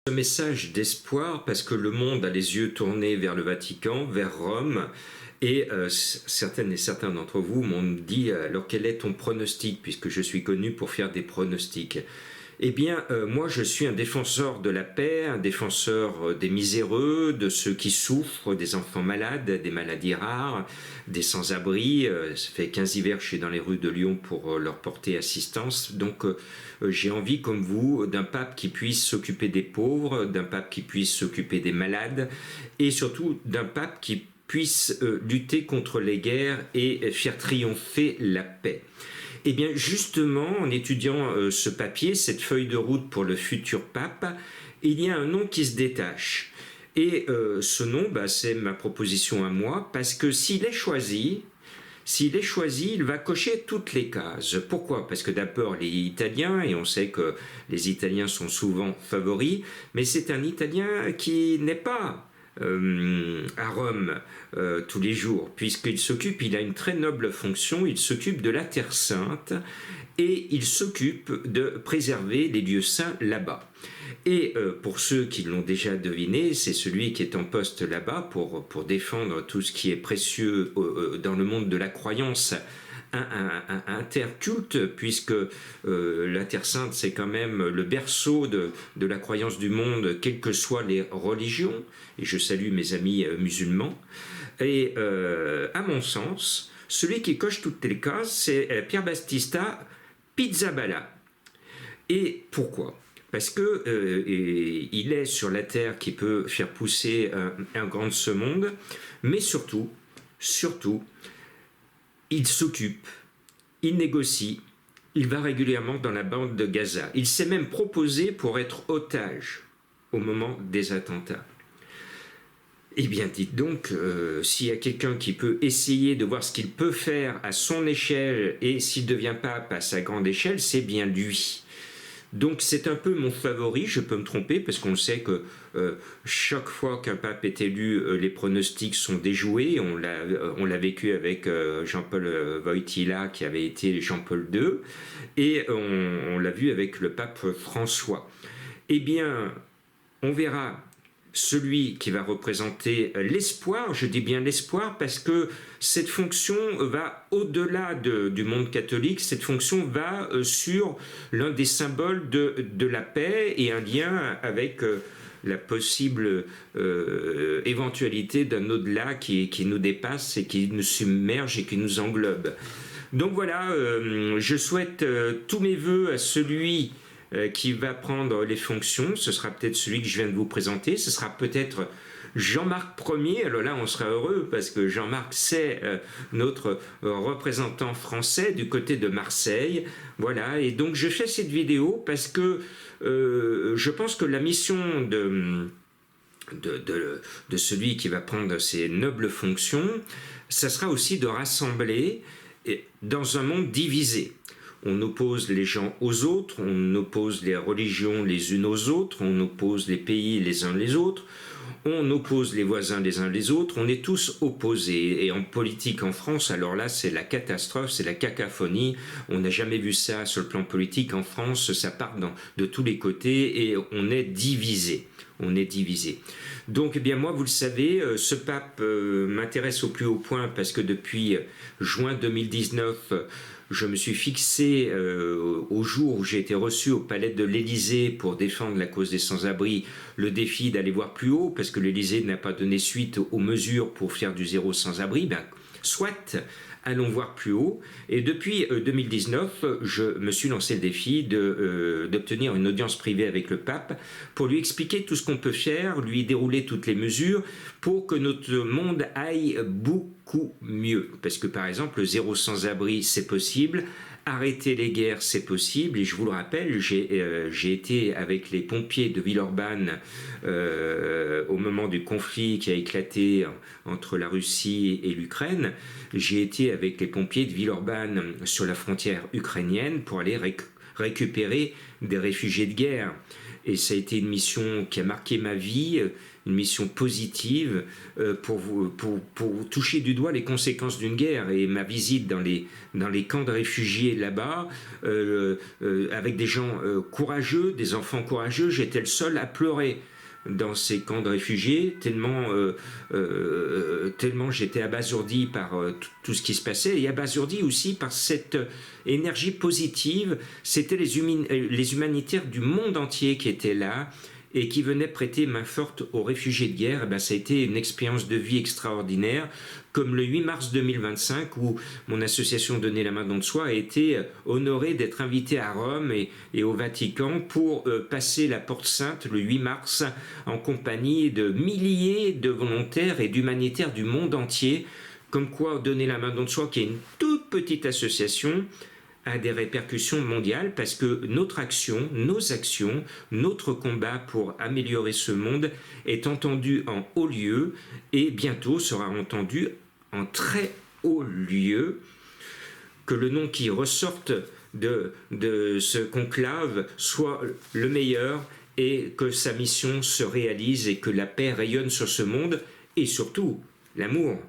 Ce message d'espoir parce que le monde a les yeux tournés vers le Vatican, vers Rome, et certaines et certains d'entre vous m'ont dit alors quel est ton pronostic, puisque je suis connu pour faire des pronostics. Eh bien, moi, je suis un défenseur de la paix, un défenseur des miséreux, de ceux qui souffrent, des enfants malades, des maladies rares, des sans-abri. Ça fait 15 hivers que je suis dans les rues de Lyon pour leur porter assistance. Donc, j'ai envie, comme vous, d'un pape qui puisse s'occuper des pauvres, d'un pape qui puisse s'occuper des malades, et surtout d'un pape qui puisse lutter contre les guerres et faire triompher la paix. Eh bien, justement, en étudiant ce papier, cette feuille de route pour le futur pape, il y a un nom qui se détache. Et ce nom, c'est ma proposition à moi, parce que s'il est choisi, il va cocher toutes les cases. Pourquoi? Parce que d'abord, les Italiens, et on sait que les Italiens sont souvent favoris, mais c'est un Italien qui n'est pas à Rome tous les jours, il a une très noble fonction, il s'occupe de la Terre Sainte et il s'occupe de préserver les lieux saints là-bas. Et pour ceux qui l'ont déjà deviné, c'est celui qui est en poste là-bas pour défendre tout ce qui est précieux dans le monde de la croyance interculte, puisque la Terre Sainte, c'est quand même le berceau de la croyance du monde, quelles que soient les religions, et je salue mes amis musulmans. Et à mon sens, celui qui coche toutes les cases, c'est Pier Battista Pizzaballa. Et pourquoi? Parce que il est sur la terre qui peut faire pousser un grain de ce monde, mais surtout, il s'occupe, il négocie, il va régulièrement dans la bande de Gaza. Il s'est même proposé pour être otage au moment des attentats. Eh bien, dites donc, s'il y a quelqu'un qui peut essayer de voir ce qu'il peut faire à son échelle et s'il devient pape à sa grande échelle, c'est bien lui. Donc c'est un peu mon favori, je peux me tromper, parce qu'on sait que chaque fois qu'un pape est élu, les pronostics sont déjoués. On l'a vécu avec Jean-Paul Wojtyła, qui avait été Jean-Paul II, et on l'a vu avec le pape François. Eh bien, on verra celui qui va représenter l'espoir, je dis bien l'espoir, parce que cette fonction va au-delà du monde catholique, cette fonction va sur l'un des symboles de la paix et un lien avec la possible éventualité d'un au-delà qui nous dépasse et qui nous submerge et qui nous englobe. Donc voilà, je souhaite tous mes vœux à celui qui va prendre les fonctions. Ce sera peut-être celui que je viens de vous présenter, ce sera peut-être Jean-Marc Ier. Alors là on sera heureux parce que Jean-Marc c'est notre représentant français du côté de Marseille. Voilà, et donc je fais cette vidéo parce que je pense que la mission de celui qui va prendre ces nobles fonctions, ça sera aussi de rassembler dans un monde divisé. On oppose les gens aux autres, on oppose les religions les unes aux autres, on oppose les pays les uns les autres, on oppose les voisins les uns les autres, on est tous opposés. Et en politique en France, alors là c'est la catastrophe, c'est la cacophonie, on n'a jamais vu ça sur le plan politique en France, ça part de tous les côtés et on est divisé. Donc, eh bien, moi, vous le savez, ce pape m'intéresse au plus haut point parce que depuis juin 2019, je me suis fixé au jour où j'ai été reçu au palais de l'Élysée pour défendre la cause des sans-abri, le défi d'aller voir plus haut parce que l'Élysée n'a pas donné suite aux mesures pour faire du zéro sans-abri. Ben, soit, allons voir plus haut. Et depuis 2019, je me suis lancé le défi d'obtenir une audience privée avec le pape pour lui expliquer tout ce qu'on peut faire, lui dérouler toutes les mesures pour que notre monde aille beaucoup mieux. Parce que par exemple, le zéro sans-abri, c'est possible. Arrêter les guerres, c'est possible. Et je vous le rappelle, j'ai été avec les pompiers de Villeurbanne au moment du conflit qui a éclaté entre la Russie et l'Ukraine. J'ai été avec les pompiers de Villeurbanne sur la frontière ukrainienne pour aller récupérer des réfugiés de guerre. et ça a été une mission qui a marqué ma vie, une mission positive pour toucher du doigt les conséquences d'une guerre. Et ma visite dans les camps de réfugiés là-bas, avec des gens courageux, des enfants courageux, j'étais le seul à pleurer dans ces camps de réfugiés, tellement j'étais abasourdi par tout ce qui se passait, et abasourdi aussi par cette énergie positive. C'était les humanitaires du monde entier qui étaient là, et qui venaient prêter main forte aux réfugiés de guerre. Ça a été une expérience de vie extraordinaire, comme le 8 mars 2025, où mon association Donner la main don de soi a été honorée d'être invitée à Rome et au Vatican pour passer la porte sainte le 8 mars en compagnie de milliers de volontaires et d'humanitaires du monde entier. Comme quoi Donner la main don de soi, qui est une toute petite association, a des répercussions mondiales, parce que notre action, nos actions, notre combat pour améliorer ce monde est entendu en haut lieu, et bientôt sera entendu en très haut lieu. Que le nom qui ressorte de ce conclave soit le meilleur, et que sa mission se réalise, et que la paix rayonne sur ce monde, et surtout l'amour.